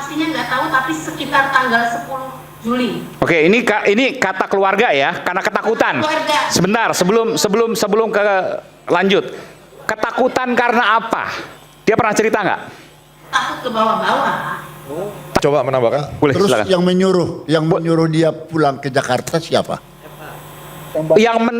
pastinya nggak tahu, tapi sekitar tanggal 10 Juli. Oke, ini kata keluarga ya, karena ketakutan. Keluarga. Sebentar, sebelum ke lanjut. Ketakutan karena apa? Dia pernah cerita nggak? Takut ke bawah-bawah. Coba menambahkan. Boleh, Terus silakan. yang menyuruh dia pulang ke Jakarta siapa?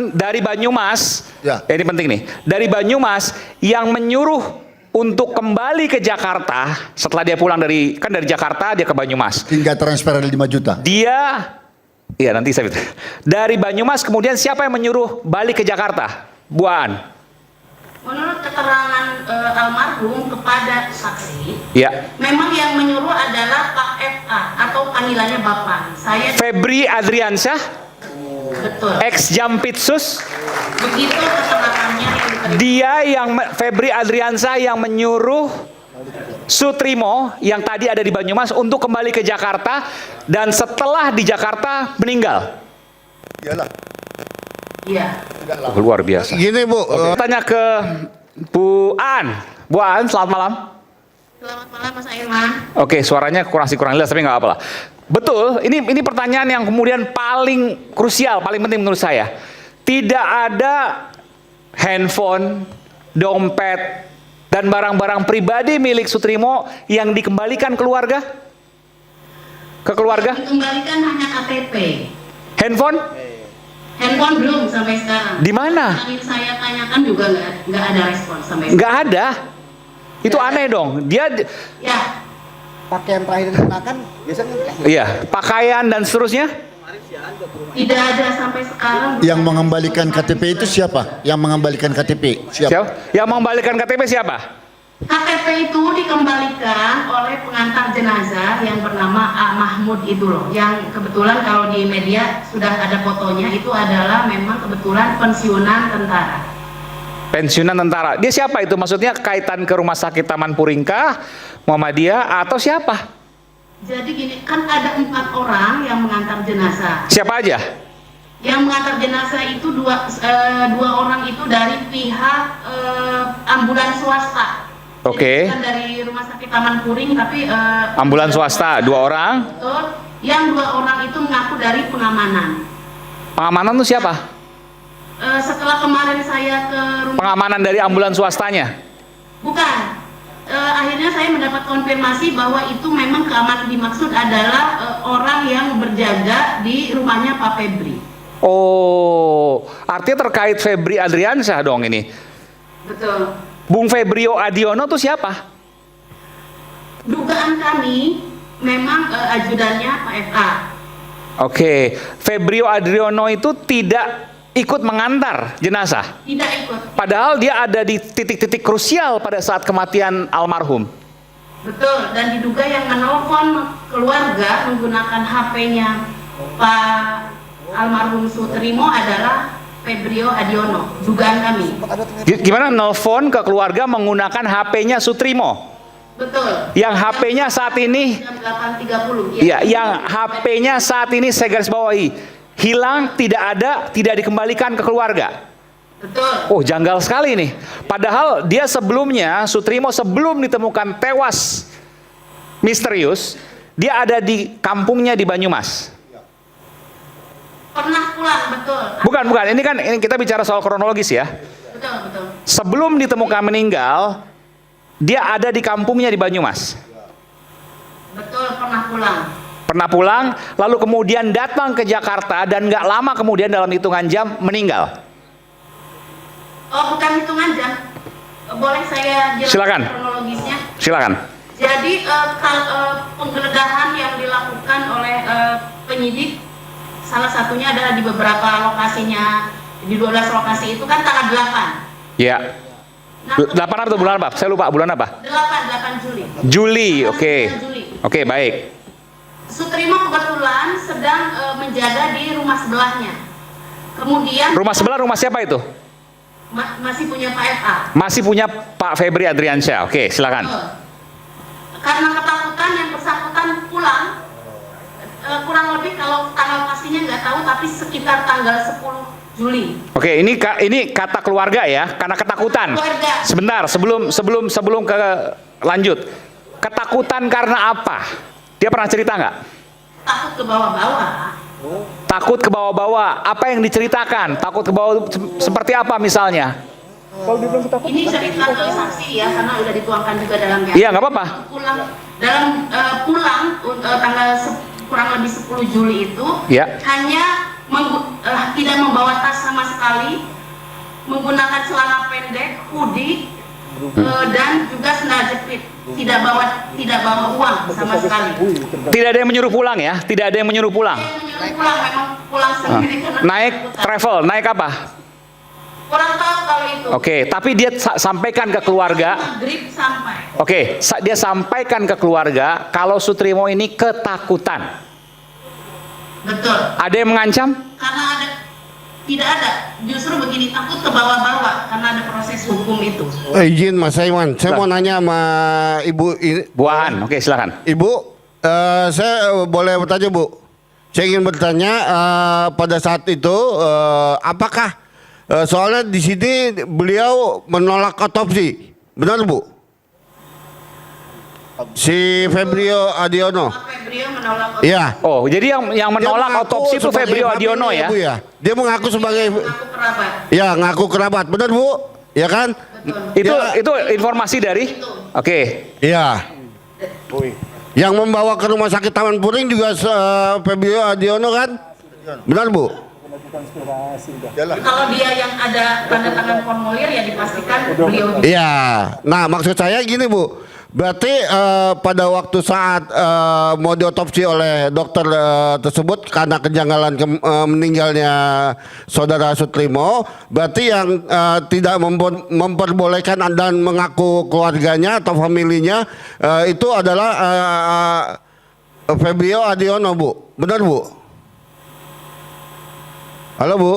Dari Banyumas, Ya. ini penting nih. Dari Banyumas yang menyuruh untuk kembali ke Jakarta setelah dia pulang dari Jakarta dia ke Banyumas. Hingga transfer 5 juta. Iya nanti saya dari Banyumas kemudian siapa yang menyuruh balik ke Jakarta? Bu Aan. Menurut keterangan almarhum kepada saksi, Ya. memang yang menyuruh adalah Pak FA atau panggilannya Bapak. Saya Febri Adriansyah, betul. ex Jampitsus. Begitu keterangannya yang diterima. Febri Adriansyah yang menyuruh Sutrimo yang tadi ada di Banyumas untuk kembali ke Jakarta dan setelah di Jakarta meninggal. Iyalah. Iya. Oh, luar biasa. Gini Bu, Tanya ke Bu Aan. Bu Aan, selamat malam. Selamat malam Mas Airman. Oke, suaranya kurang jelas tapi nggak apa-apa lah. Betul, ini pertanyaan yang kemudian paling krusial, paling penting menurut saya. Tidak ada handphone, dompet, dan barang-barang pribadi milik Sutrimo yang dikembalikan keluarga? Ke keluarga? Dikembalikan hanya KTP. Handphone? Handphone belum sampai sekarang. Di mana? Tadi saya tanyakan juga nggak ada respon sampai sekarang. Nggak ada. Itu aneh dong. Dia, Ya, Pakaian terakhir dikenakan biasanya iya, pakaian dan seterusnya. tidak ada sampai sekarang. yang mengembalikan KTP itu siapa? Yang mengembalikan KTP siapa? Siapa? Yang mengembalikan KTP siapa? KTP itu dikembalikan oleh pengantar jenazah yang bernama A. Mahmud itu loh. Yang kebetulan kalau di media sudah ada fotonya, itu adalah memang kebetulan pensiunan tentara. Pensiunan tentara. Dia siapa itu? Maksudnya kaitan ke Rumah Sakit Taman Puringkah, Muhammadiyah, atau siapa? Jadi gini, kan ada 4 orang yang mengantar jenazah. Siapa aja? Yang mengantar jenazah itu dua orang itu dari pihak ambulans swasta. Oke. Jadi bukan dari Rumah Sakit Taman Puring, tapi Ambulans swasta, 2 orang. Betul. Yang 2 orang itu mengaku dari pengamanan. Pengamanan itu siapa? Setelah kemarin saya ke rumah, Pengamanan dari ambulans swastanya. bukan. Akhirnya saya mendapat konfirmasi bahwa itu memang keamanan dimaksud adalah orang yang berjaga di rumahnya Pak Febri. Oh, artinya terkait Febri Adriansyah dong ini. Betul. Bung Febrio Adiono itu siapa? Dugaan kami memang ajudannya Pak FA. Oke, Febrio Adriono itu tidak ikut mengantar jenazah. Tidak ikut. Padahal dia ada di titik-titik krusial pada saat kematian almarhum. Betul, dan diduga yang menelpon keluarga menggunakan HP-nya Pak almarhum Sutrimo adalah Febrio Adiono, dugaan kami. Gimana nelfon ke keluarga menggunakan HP-nya Sutrimo? Betul. Yang HP-nya saat ini, Jam 8.30. ya, yang HP-nya saat ini saya garis bawahi, hilang, tidak ada, tidak dikembalikan ke keluarga. Betul. Oh, janggal sekali nih. Padahal dia sebelumnya, Sutrimo sebelum ditemukan tewas misterius, dia ada di kampungnya di Banyumas. Pernah pulang, betul. Bukan. Ini kita bicara soal kronologis ya. Betul. Sebelum ditemukan meninggal, dia ada di kampungnya di Banyumas. Betul, pernah pulang. Pernah pulang, lalu kemudian datang ke Jakarta dan nggak lama kemudian dalam hitungan jam meninggal. Oh, bukan hitungan jam. Boleh saya jelaskan Silakan. kronologisnya? Silakan. Jadi penggeledahan yang dilakukan oleh penyidik, salah satunya adalah di beberapa lokasinya, di 12 lokasi itu kan tanggal 8. Ya. Nah, 8 atau bulan apa? Saya lupa bulan apa? 8 Juli. Juli, Tanggal oke. 9 Juli. Oke, baik. Sutrimo kebetulan sedang menjaga di rumah sebelahnya. Kemudian Rumah sebelah rumah siapa itu? masih punya Pak FA. Masih punya Pak Febri Adriansyah. Oke, silakan. Karena ketakutan yang bersangkutan pulang, kurang lebih kalau tanggal pastinya nggak tahu, tapi sekitar tanggal 10 Juli. Oke, ini kata keluarga ya, karena ketakutan. Keluarga. Sebentar, sebelum ke lanjut. Ketakutan karena apa? Dia pernah cerita nggak? Takut ke bawah-bawah. Takut ke bawah-bawah. Apa yang diceritakan? Takut ke bawah seperti apa misalnya? Ini cerita ke saksi ya, karena udah dituangkan juga dalam Iya, nggak apa-apa. Pulang tanggal kurang lebih 10 Juli itu Ya. hanya tidak membawa tas sama sekali, menggunakan celana pendek, hoodie, dan juga sandal jepit. Tidak bawa uang sama sekali. Tidak ada yang menyuruh pulang ya? Tidak ada yang menyuruh pulang. Yang menyuruh pulang memang pulang sendiri karena Naik ketakutan. travel, naik apa? Kurang tahu kalau itu. Oke, tapi dia sampaikan ke keluarga. Maghrib sampai. Oke, dia sampaikan ke keluarga kalau Sutrimo ini ketakutan. Betul. Ada yang mengancam? Karena tidak ada. Justru begini, takut ke bawah-bawah karena ada proses hukum itu. Izin Mas Saiman, saya mau nanya sama Ibu ini. Bu Aan, oke silakan. Ibu, saya boleh bertanya Bu? Saya ingin bertanya pada saat itu apakah soalnya di sini beliau menolak otopsi, benar Bu? Si Febrio Adiono. Febrio menolak Iya. Oh, jadi yang menolak Dia mengaku otopsi itu sebagai Febrio Adiono family, ya? Bu, ya? Dia mengaku sebagai aku kerabat. ya ngaku kerabat, benar Bu? Ya kan? Itu Ya. itu informasi dari? Oke. Iya. Yang membawa ke rumah sakit Taman Puring juga Febrio Adiono kan? Benar Bu? Kalau dia yang ada tanda tangan formulir ya dipastikan beliau juga. Iya. Nah maksud saya gini Bu. Berarti pada waktu saat mau diotopsi oleh dokter tersebut karena kejanggalan meninggalnya saudara Sutrimo, berarti yang tidak memperbolehkan dan mengaku keluarganya atau familinya itu adalah Febrio Adiono Bu, benar Bu? Halo Bu?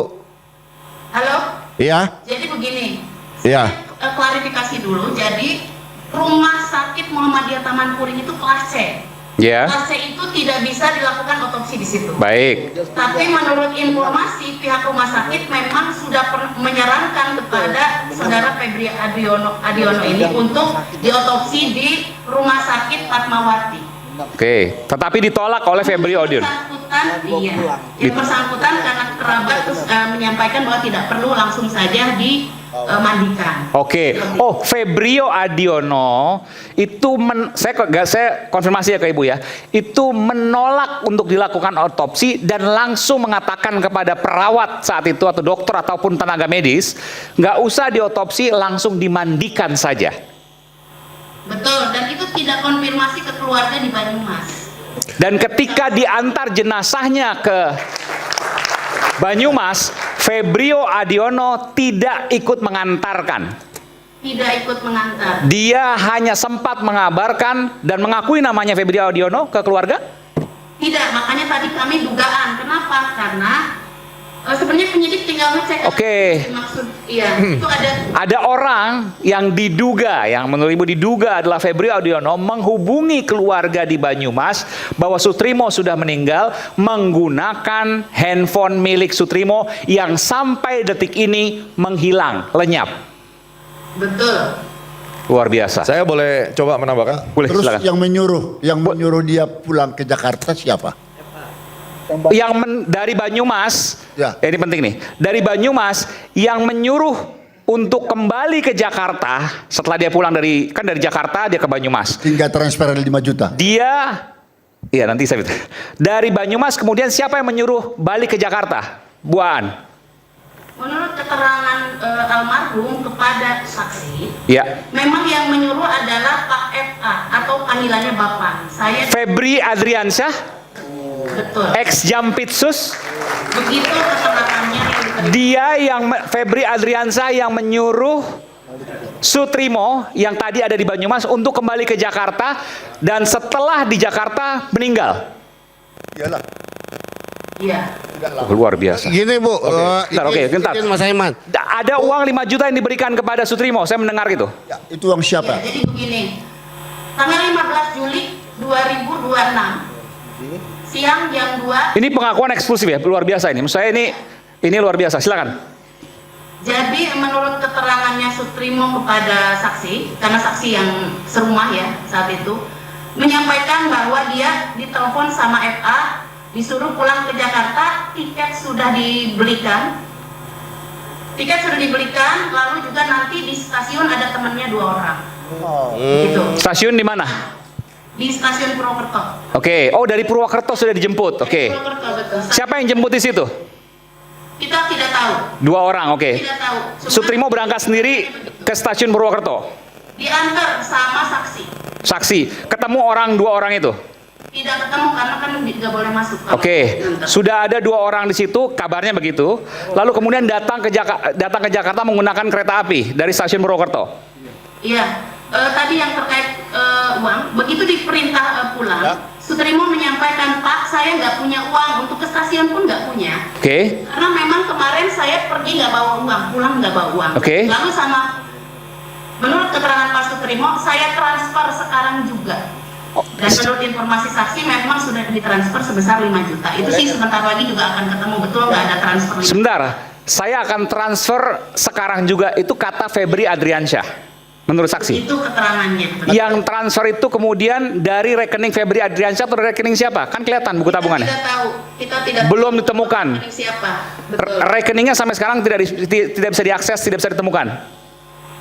Halo? Iya? Jadi begini. Iya. Saya klarifikasi dulu. Jadi Rumah Sakit Muhammadiyah Taman Puring itu kelas C. Ya. Kelas C itu tidak bisa dilakukan otopsi di situ. Baik. Tapi menurut informasi pihak rumah sakit memang sudah menyarankan kepada saudara Febri Adiono ini untuk diotopsi di Rumah Sakit Fatmawati. Oke, tetapi ditolak oleh Febrio Adiono. Yang bersangkutan karena kerabat terus menyampaikan bahwa tidak perlu langsung saja dimandikan. Oke. Oh, Febrio Adiono itu saya konfirmasi ya ke Ibu ya. Itu menolak untuk dilakukan otopsi dan langsung mengatakan kepada perawat saat itu atau dokter ataupun tenaga medis, nggak usah diotopsi, langsung dimandikan saja. Betul, dan itu tidak konfirmasi ke keluarga di Banyumas. Dan ketika diantar jenazahnya ke Banyumas, Febrio Adiono tidak ikut mengantarkan. Tidak ikut mengantar. Dia hanya sempat mengabarkan dan mengakui namanya Febrio Adiono ke keluarga? Tidak, makanya tadi kami dugaan. Kenapa? Karena sebenarnya penyidik tinggal ngecek. Oke. Maksud, iya, itu Ada orang yang diduga, yang menurut Ibu diduga adalah Febrio Adiono menghubungi keluarga di Banyumas bahwa Sutrimo sudah meninggal menggunakan handphone milik Sutrimo yang sampai detik ini menghilang, lenyap. betul. Luar biasa. Saya boleh coba menambahkan? Boleh, Terus silakan. yang menyuruh dia pulang ke Jakarta siapa? Dari Banyumas, Ya. ini penting nih, dari Banyumas yang menyuruh untuk kembali ke Jakarta setelah dia pulang dari Jakarta dia ke Banyumas. Hingga transfer 5 juta. Iya nanti saya dari Banyumas kemudian siapa yang menyuruh balik ke Jakarta? Bu Aan. Menurut keterangan almarhum kepada saksi, Ya. memang yang menyuruh adalah Pak FA atau panggilannya Bapak. Saya Febri Adriansyah, betul. ex Jampitsus. Begitu keterangannya yang diterima. Dia Febri Adriansyah yang menyuruh Sutrimo yang tadi ada di Banyumas untuk kembali ke Jakarta dan setelah di Jakarta meninggal. Iyalah. Iya. Luar biasa. Gini Bu, Bentar. izin Mas Saiman. Ada uang 5 juta yang diberikan kepada Sutrimo, saya mendengar gitu. Ya, itu uang siapa? Ya, jadi begini. Tanggal 15 Juli 2026 siang jam 2. Ini pengakuan eksklusif ya, luar biasa ini. Menurut saya ini luar biasa. Silakan. Jadi menurut keterangannya Sutrimo kepada saksi, karena saksi yang serumah ya saat itu, menyampaikan bahwa dia ditelepon sama FA, disuruh pulang ke Jakarta, tiket sudah dibelikan, lalu juga nanti di stasiun ada temannya 2 orang. Gitu. Stasiun di mana? Di stasiun Purwokerto. Oke, oh dari Purwokerto sudah dijemput. Oke. Purwokerto, betul. Siapa yang jemput di situ? Kita tidak tahu. 2 orang, oke. Tidak tahu. Sutrimo berangkat sendiri ke stasiun Purwokerto. Diantar sama saksi. Saksi, ketemu 2 orang itu. Tidak ketemu karena kan nggak boleh masuk. kalau Oke, diantar. sudah ada 2 orang di situ, kabarnya begitu. Lalu kemudian datang ke Jakarta menggunakan kereta api dari stasiun Purwokerto. Iya, tadi yang terkait uang, begitu diperintah pulang, Ya. Sutrimo menyampaikan, Pak, saya nggak punya uang, untuk ke stasiun pun nggak punya. Oke. Karena memang kemarin saya pergi nggak bawa uang, pulang nggak bawa uang. Oke. Lalu menurut keterangan Pak Sutrimo, saya transfer sekarang juga. Dan menurut informasi saksi memang sudah ditransfer sebesar 5 juta. Itu sih sebentar lagi juga akan ketemu, betul nggak ada transfer 5 juta. Sebentar, saya akan transfer sekarang juga, itu kata Febri Adriansyah. Menurut saksi. Itu keterangannya. Yang transfer itu kemudian dari rekening Febri Adriansyah atau dari rekening siapa? Kan kelihatan buku tabungannya. Kita tidak tahu. Kita tidak Belum tahu ditemukan. rekening siapa. Betul. Rekeningnya sampai sekarang tidak bisa diakses, tidak bisa ditemukan.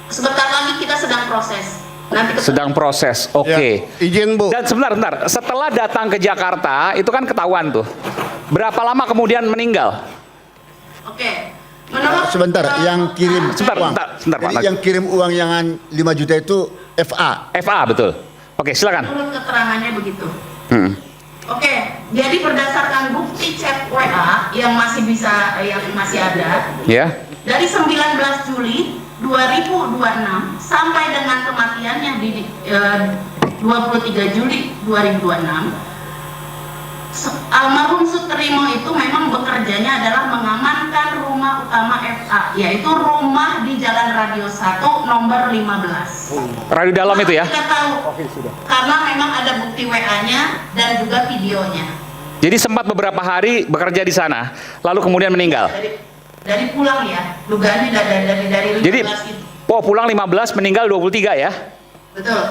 Sebentar lagi kita sedang proses. Nanti ketemu. Sedang proses. Oke. Ya, izin Bu. Dan sebentar. Setelah datang ke Jakarta, itu kan ketahuan tuh. Berapa lama kemudian meninggal? Oke. Menurut Sebentar, yang kirim Sebentar, uang. sebentar, Pak. Jadi yang kirim uang yang 5 juta itu FA. FA, betul. Oke, silakan. menurut keterangannya begitu. Hmm. Oke, jadi berdasarkan bukti chat WA yang masih ada, Ya. dari 19 Juli 2026 sampai dengan kematiannya di 23 Juli 2026, almarhum Sutrimo itu memang bekerjanya adalah mengamankan rumah utama FA, yaitu rumah di Jalan Radio 1 nomor 15. Radio dalam itu ya. Kita tahu, karena memang ada bukti WA-nya dan juga videonya. Jadi sempat beberapa hari bekerja di sana, lalu kemudian meninggal. Dari pulang ya, dugaannya dari 15 Jadi, itu. pulang 15, meninggal 23 ya. Betul.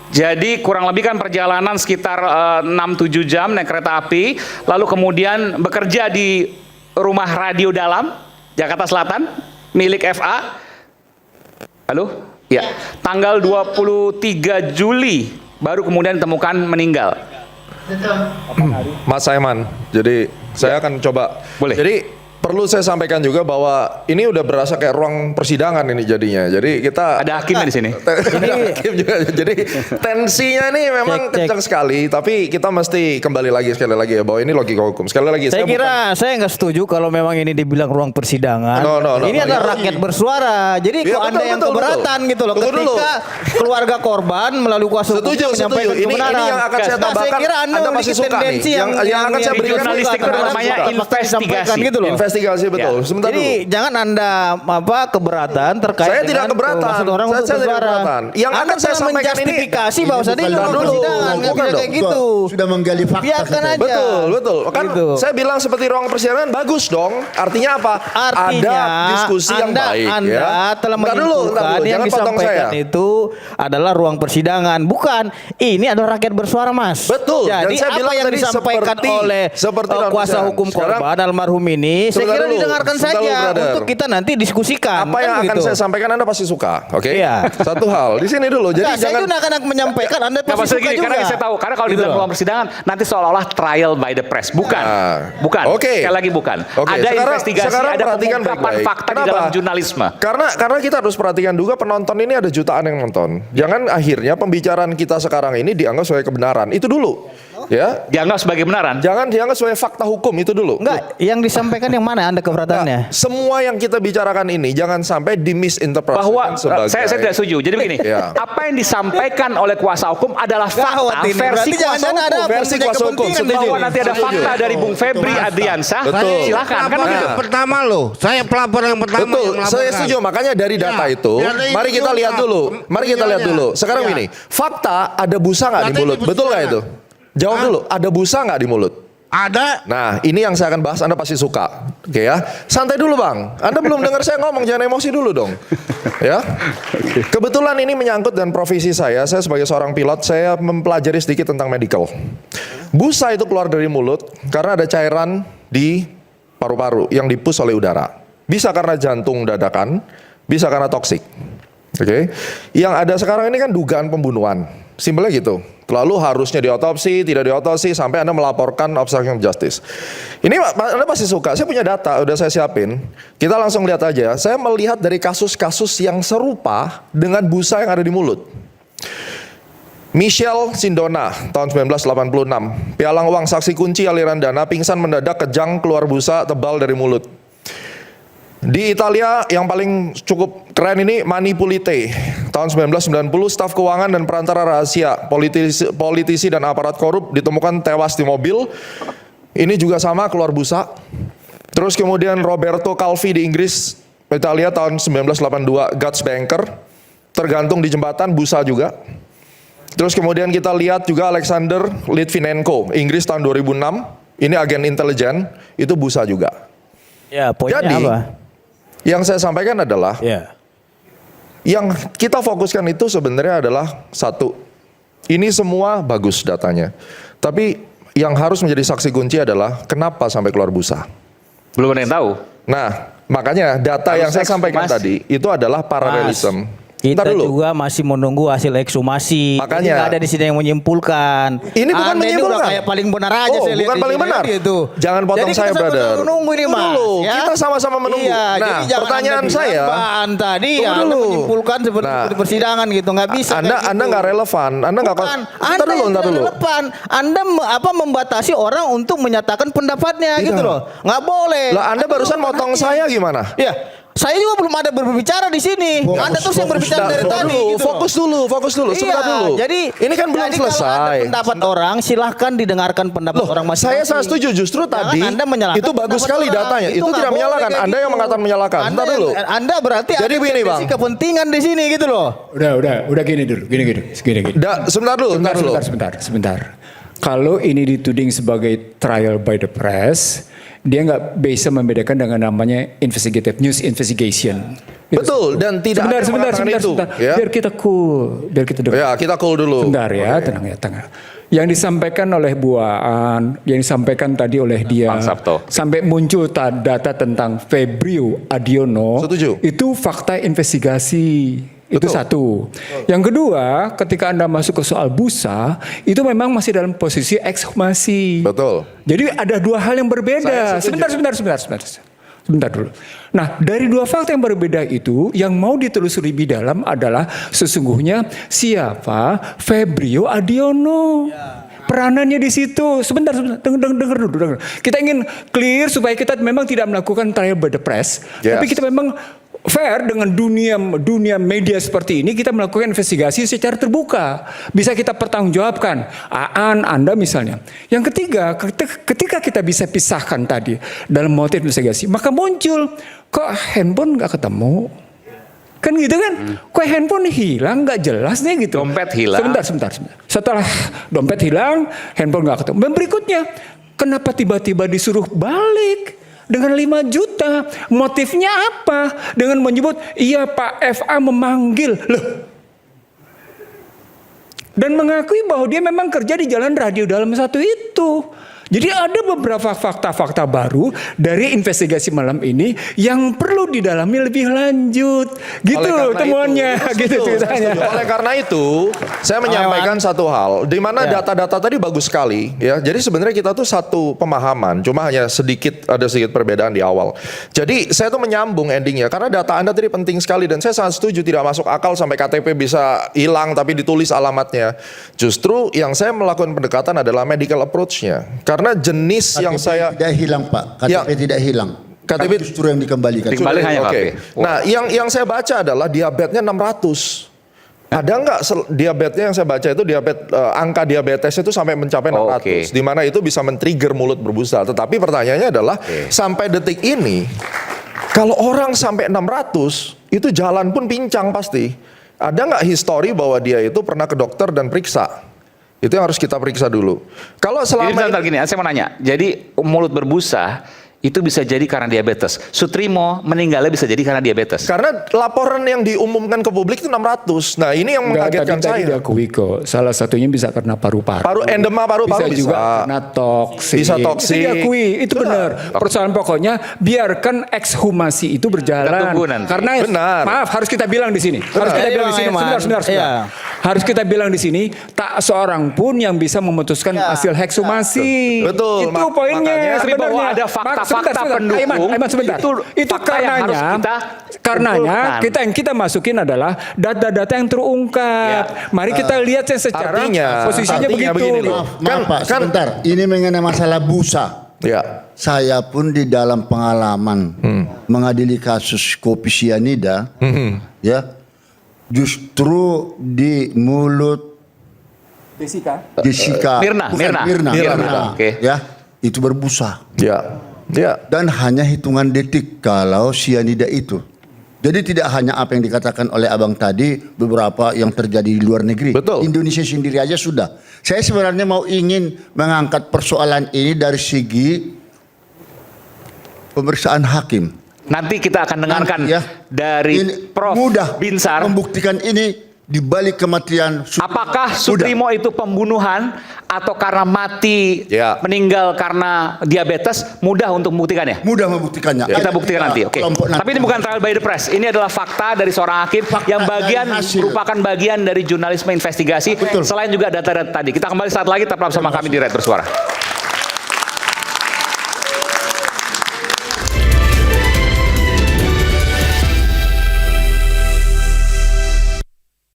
Jadi kurang lebih kan perjalanan sekitar 6-7 jam naik kereta api, lalu kemudian bekerja di rumah radio dalam Jakarta Selatan milik FA. Halo? Ya. Tanggal 23 Juli baru kemudian ditemukan meninggal. Betul. Mas Saiman, jadi saya akan coba. Boleh. Jadi perlu saya sampaikan juga bahwa ini udah berasa kayak ruang persidangan ini jadinya. Jadi kita Ada hakimnya di sini. hakim juga. Jadi tensinya nih memang Cek. kencang sekali. Tapi kita mesti kembali lagi sekali lagi ya bahwa ini logika hukum. Sekali lagi Saya bukan- kira saya nggak setuju kalau memang ini dibilang ruang persidangan. No. Ini adalah rakyat bersuara. Jadi Iya, kok Anda betul, yang betul, keberatan betul. gitu loh. Tunggu dulu. Ketika keluarga korban melalui kuasa hukum Setuju. menyampaikan Ini kebenaran. yang akan saya Nah, tambahkan. saya kira Anda Anda pasti memiliki suka nih. tendensi Yang akan saya di berikan jurnalistik itu terhadap namanya fakta fakta disampaikan investigasi. gitu loh. investigasi betul. Ya. Sebentar Jadi dulu. jangan Anda keberatan terkait Saya tidak dengan keberatan. maksud orang Saya untuk tidak bersuara. keberatan. Yang Anda akan saya telah sampaikan ini- menjustifikasi bahwa Ini tadi bukan ruang dulu. persidangan nggak Bukan bisa dong. kayak gitu. Sudah menggali fakta. Biarkan saja. aja. Betul. Kan Gitu. saya bilang seperti ruang persidangan bagus dong. Artinya apa? Artinya ada diskusi yang baik Anda ya. telah Bentar dulu, menyimpulkan yang jangan potong disampaikan saya. itu adalah ruang persidangan. Bukan, ini adalah rakyat bersuara, Mas. Betul. Jadi Dan saya apa bilang yang tadi disampaikan oleh seperti dalam kuasa persidangan. hukum Sekarang- korban almarhum ini, saya Sebentar kira dulu, didengarkan sebentar saja dulu, brother. untuk kita nanti diskusikan. Apa yang kan akan begitu. saya sampaikan Anda pasti suka, oke? Iya. Satu hal di sini dulu. Jadi Nah, saya jangan juga akan menyampaikan Anda Nah, pasti maksudnya suka gini, juga. karena saya tahu, karena kalau Gitu dibilang loh. ruang persidangan nanti seolah-olah trial by the press, bukan, Nah, bukan. oke. Sekali lagi bukan. Oke, Ada sekarang investigasi, ada perhatikan pengungkapan baik-baik. fakta di Kenapa? dalam jurnalisme. Karena kita harus perhatikan juga penonton ini ada jutaan yang nonton. Jangan akhirnya pembicaraan kita sekarang ini dianggap sebagai kebenaran. Itu dulu. Ya. Dianggap sebagai kebenaran. Jangan dianggap sebagai fakta hukum itu dulu. Enggak, yang disampaikan yang mana Anda keberatannya? Semua yang kita bicarakan ini jangan sampai dimisinterpretasikan Bahwa sebagai saya tidak setuju. Jadi begini, Ya. apa yang disampaikan oleh kuasa hukum adalah Gawat fakta ini. versi Berarti kuasa jangan-jangan hukum. ada Versi punya kuasa hukum. kepentingan di Bahwa sini. nanti ada Setuju. fakta dari Bung Febri Adriansyah. Betul. Silakan, kan Pelapor begitu. yang pertama loh. Saya pelapor yang pertama. Betul, yang melaporkan. saya setuju. Makanya dari data Ya, itu, biar ini mari kita lihat diungkap. dulu. Mari kita lihat Videonya. dulu. Sekarang Ya. gini, fakta ada busa nggak di Data ini mulut? Betul nggak itu? persidangan. Jawab Hah? dulu. Ada busa nggak di mulut? Ada. Nah, ini yang saya akan bahas, Anda pasti suka. Oke ya. Santai dulu Bang. Anda belum dengar saya ngomong, jangan emosi dulu dong. Ya. Kebetulan ini menyangkut dan profesi saya sebagai seorang pilot, saya mempelajari sedikit tentang medical. Busa itu keluar dari mulut karena ada cairan di paru-paru yang dipus oleh udara. Bisa karena jantung dadakan, bisa karena toksik. Oke. Yang ada sekarang ini kan dugaan pembunuhan. Simpelnya gitu. Lalu harusnya diotopsi, tidak diotopsi, sampai Anda melaporkan obstruction of justice. Ini Anda pasti suka, saya punya data, udah saya siapin. Kita langsung lihat aja, saya melihat dari kasus-kasus yang serupa dengan busa yang ada di mulut. Michelle Sindona, tahun 1986. Pialang uang saksi kunci aliran dana, pingsan mendadak kejang keluar busa tebal dari mulut. Di Italia yang paling cukup keren ini Mani Pulite, tahun 1990, staf keuangan dan perantara rahasia, politisi dan aparat korup ditemukan tewas di mobil. Ini juga sama keluar busa. Terus kemudian Roberto Calvi di Inggris, Italia tahun 1982, Guts Banker, tergantung di jembatan, busa juga. Terus kemudian kita lihat juga Alexander Litvinenko, Inggris tahun 2006, ini agen intelijen, itu busa juga. Ya, poinnya Jadi, apa? yang saya sampaikan adalah, Ya. yang kita fokuskan itu sebenarnya adalah satu, ini semua bagus datanya. Tapi yang harus menjadi saksi kunci adalah kenapa sampai keluar busa. Belum ada yang tahu. Nah, makanya data Harus yang saya sampaikan ekshumasi. tadi itu adalah paralelism. Kita Ntar dulu. juga masih menunggu hasil ekshumasi. Makanya. Jadi nggak ada di sini yang menyimpulkan. Ini bukan Anda menyimpulkan. Ini udah kayak paling benar aja Oh, saya lihat bukan di paling sini, benar. Gitu. Jangan potong Jadi saya, kita sama-sama brother. menunggu ini, Tunggu Mas. dulu. Kita sama-sama menunggu. Iya, Nah, jadi jangan pertanyaan Anda saya. bilang, Bang, tadi Tunggu Anda dulu. menyimpulkan seperti Nah, persidangan gitu, nggak bisa. Anda kayak gitu. nggak relevan. Anda nggak. Bukan, Ntar Anda dulu, yang ntar tidak dulu. relevan. Anda membatasi orang untuk menyatakan pendapatnya Tidak. gitu loh. Nggak boleh. Lah Anda barusan motong saya gimana? Ya, saya juga belum ada berbicara di sini. Anda terus yang berbicara dari Fokus tadi. dulu, Gitu loh. fokus dulu, sebentar Iya, dulu. Jadi ini kan belum jadi kalau selesai. ada pendapat orang, silahkan didengarkan pendapat Loh, orang saya masing-masing. sangat setuju. Justru Jangan tadi Anda menyalahkan itu bagus pendapat sekali orang. datanya. Itu nggak tidak boleh menyalahkan. kayak Anda yang gitu. mengatakan menyalahkan. Anda, Bentar dulu. Anda berarti Jadi ada begini, Bang. kepentingan di sini gitu loh. Udah gini dulu, gini. Sebentar dulu, bentar dulu. Sebentar. Kalau ini dituding sebagai trial by the press, dia nggak bisa membedakan dengan namanya investigative news investigation. Itu Betul, satu. dan tidak ada yang mengatakan itu, ya. Biar kita cool, biar kita dengar. Ya, kita cool dulu. Sebentar ya, tenang. Yang disampaikan oleh Bu Aan, yang disampaikan tadi oleh dia, Bang Sabto. sampai muncul data tentang Febrio Adiono, Setuju. itu fakta investigasi. Itu Betul. satu. Yang kedua, ketika Anda masuk ke soal busa, itu memang masih dalam posisi ekshumasi. Betul. Jadi ada dua hal yang berbeda. Saya setuju. Sebentar dulu. Nah, dari dua fakta yang berbeda itu, yang mau ditelusuri lebih dalam adalah sesungguhnya siapa Febrio Adiono. Peranannya di situ. Sebentar, dengar dulu. Kita ingin clear supaya kita memang tidak melakukan trial by the press, Yes. tapi kita memang fair dengan dunia media seperti ini. Kita melakukan investigasi secara terbuka, bisa kita pertanggungjawabkan. Aan, Anda misalnya. Yang ketiga, ketika kita bisa pisahkan tadi dalam motif investigasi, maka muncul kok handphone nggak ketemu, kan gitu kan? Kok handphone hilang nggak jelas nih gitu. Dompet hilang. Sebentar. Setelah dompet hilang, handphone nggak ketemu. Dan berikutnya, kenapa tiba-tiba disuruh balik? Dengan 5 juta, motifnya apa? Dengan menyebut, iya Pak FA memanggil. Loh. Dan mengakui bahwa dia memang kerja di jalan radio dalam satu itu. Jadi ada beberapa fakta-fakta baru dari investigasi malam ini yang perlu didalami lebih lanjut. Gitu Oleh karena temuannya, itu, gitu saya ceritanya. setuju. Oleh karena itu, saya menyampaikan satu hal, di mana data-data tadi bagus sekali, ya. Jadi sebenarnya kita tuh satu pemahaman, cuma hanya ada sedikit perbedaan di awal. Jadi saya tuh menyambung endingnya, karena data Anda tadi penting sekali dan saya sangat setuju, tidak masuk akal sampai KTP bisa hilang tapi ditulis alamatnya. Justru yang saya melakukan pendekatan adalah medical approach-nya. Karena jenis yang saya tidak hilang Pak, KTP Ya. tidak hilang. KTP Kan justru yang dikembalikan. Dikembali hanya Oke. KTP. Nah, yang saya baca adalah diabetesnya 600. Ada nggak diabetesnya yang saya baca itu angka diabetesnya itu sampai mencapai 600. Oke. Di mana itu bisa men-trigger mulut berbusa. Tetapi pertanyaannya adalah sampai detik ini kalau orang sampai 600 itu jalan pun pincang pasti. Ada nggak histori bahwa dia itu pernah ke dokter dan periksa? Itu yang harus kita periksa dulu. Kalau Jadi selama bentar gini, saya mau nanya. Jadi mulut berbusa itu bisa jadi karena diabetes. Sutrimo meninggalnya bisa jadi karena diabetes. karena laporan yang diumumkan ke publik itu 600. Nah, ini yang Enggak, mengagetkan tadi saya. diakui kok. Salah satunya bisa karena paru-paru. Endema paru-paru bisa juga karena toksik. Bisa toksik. Itu diakui, itu benar. Persoalan pokoknya biarkan ekshumasi itu berjalan. Kita tunggu nanti. Karena Benar. maaf harus kita bilang di sini. Harus kita Iya, bilang di sini. Iman. Sebentar. Iya. Harus kita bilang di sini tak seorang pun yang bisa memutuskan hasil ekshumasi. Betul. Itu poinnya Makanya- Tapi bahwa ada fakta-fakta pendukung, Aiman, sebentar. itu fakta yang harus kita karenanya kumpulkan. yang kita masukin adalah data-data yang terungkap. Mari kita lihat yang secara posisinya artinya begitu. begini loh. Maaf Pak, sebentar. Ini mengenai masalah busa. Ya. Saya pun di dalam pengalaman mengadili kasus kopi sianida, ya, justru di mulut Jessica, Mirna, bukan, Mirna. Oke. ya, itu berbusa. Ya. Ya. Dan hanya hitungan detik kalau sianida itu. Jadi tidak hanya apa yang dikatakan oleh abang tadi, beberapa yang terjadi di luar negeri. Betul. Indonesia sendiri aja sudah. Saya sebenarnya mau ingin mengangkat persoalan ini dari segi pemeriksaan hakim. Nanti kita akan dengarkan Nanti ya. dari Ini Prof. mudah Binsar. membuktikan ini di balik kematian Apakah Sudah. Sutrimo itu pembunuhan atau karena mati Ya. meninggal karena diabetes? Mudah untuk membuktikannya. mudah membuktikannya. Kita Ada buktikan nanti. Oke. kelompok Tapi ini bukan trial by the press. Ini adalah fakta dari seorang hakim yang bagian dari hasil. merupakan bagian dari jurnalisme investigasi. Betul. Selain juga data-data tadi. Kita kembali saat lagi tetap bersama kami di Red Bersuara.